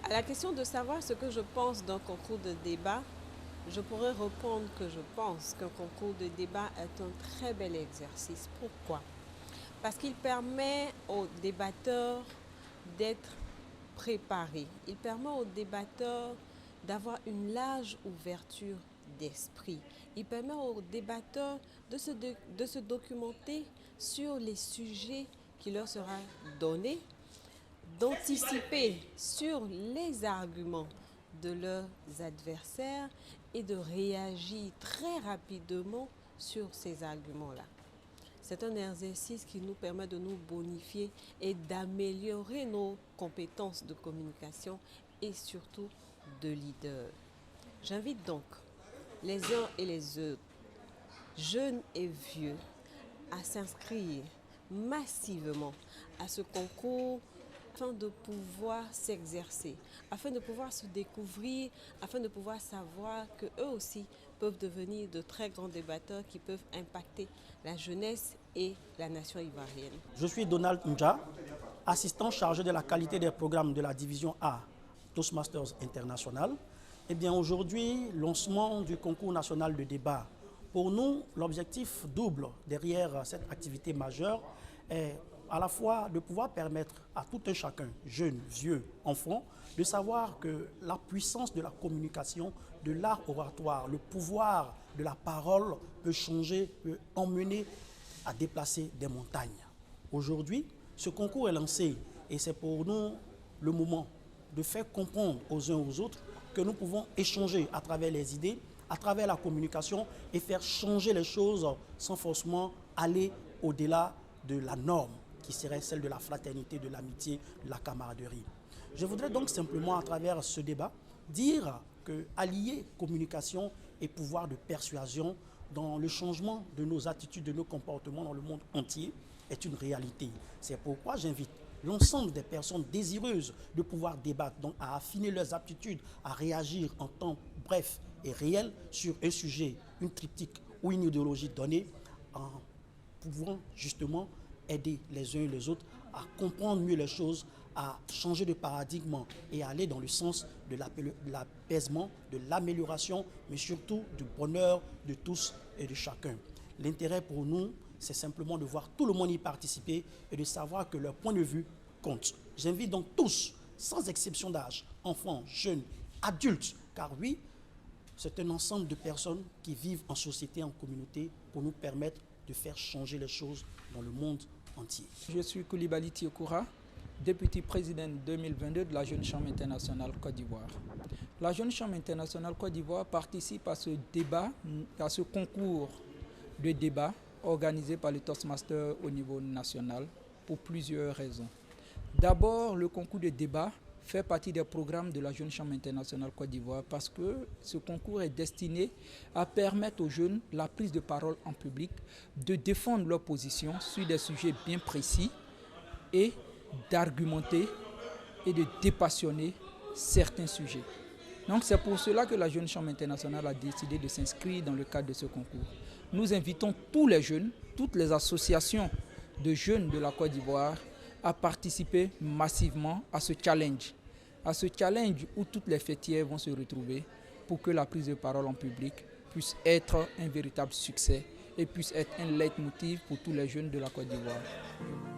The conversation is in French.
À la question de savoir ce que je pense d'un concours de débat, je pourrais répondre que je pense qu'un concours de débat est un très bel exercice. Pourquoi? Parce qu'il permet aux débatteurs d'être préparés. Il permet aux débatteurs d'avoir une large ouverture d'esprit. Il permet aux débatteurs de se documenter sur les sujets qui leur seront donnés, d'anticiper sur les arguments de leurs adversaires et de réagir très rapidement sur ces arguments-là. C'est un exercice qui nous permet de nous bonifier et d'améliorer nos compétences de communication et surtout de leader. J'invite donc les uns et les autres, jeunes et vieux, à s'inscrire massivement à ce concours afin de pouvoir s'exercer, afin de pouvoir se découvrir, afin de pouvoir savoir qu'eux aussi peuvent devenir de très grands débatteurs qui peuvent impacter la jeunesse et la nation ivoirienne. Je suis Donald Ndja, assistant chargé de la qualité des programmes de la division A Toastmasters International. Eh bien aujourd'hui, lancement du concours national de débat. Pour nous, l'objectif double derrière cette activité majeure est à la fois de pouvoir permettre à tout un chacun, jeunes, vieux, enfants, de savoir que la puissance de la communication, de l'art oratoire, le pouvoir de la parole peut changer, peut emmener à déplacer des montagnes. Aujourd'hui, ce concours est lancé et c'est pour nous le moment de faire comprendre aux uns aux autres que nous pouvons échanger à travers les idées, à travers la communication et faire changer les choses sans forcément aller au-delà de la norme qui serait celle de la fraternité, de l'amitié, de la camaraderie. Je voudrais donc simplement à travers ce débat dire que allier communication et pouvoir de persuasion dans le changement de nos attitudes, de nos comportements dans le monde entier est une réalité. C'est pourquoi j'invite l'ensemble des personnes désireuses de pouvoir débattre, donc à affiner leurs aptitudes, à réagir en temps bref et réel sur un sujet, une triptyque ou une idéologie donnée, en pouvant justement aider les uns et les autres à comprendre mieux les choses, à changer de paradigme et à aller dans le sens de l'apaisement, de l'amélioration, mais surtout du bonheur de tous et de chacun. L'intérêt pour nous, c'est simplement de voir tout le monde y participer et de savoir que leur point de vue compte. J'invite donc tous, sans exception d'âge, enfants, jeunes, adultes, car oui, c'est un ensemble de personnes qui vivent en société, en communauté, pour nous permettre de faire changer les choses dans le monde entier. Je suis Koulibaly Tiokoura, député président 2022 de la Jeune Chambre internationale Côte d'Ivoire. La Jeune Chambre internationale Côte d'Ivoire participe à ce débat, à ce concours de débat organisé par les Toastmasters au niveau national pour plusieurs raisons. D'abord, le concours de débat fait partie des programmes de la Jeune Chambre internationale Côte d'Ivoire parce que ce concours est destiné à permettre aux jeunes la prise de parole en public, de défendre leur position sur des sujets bien précis et d'argumenter et de dépassionner certains sujets. Donc c'est pour cela que la Jeune Chambre internationale a décidé de s'inscrire dans le cadre de ce concours. Nous invitons tous les jeunes, toutes les associations de jeunes de la Côte d'Ivoire à participer massivement à ce challenge où toutes les fêtières vont se retrouver pour que la prise de parole en public puisse être un véritable succès et puisse être un leitmotiv pour tous les jeunes de la Côte d'Ivoire.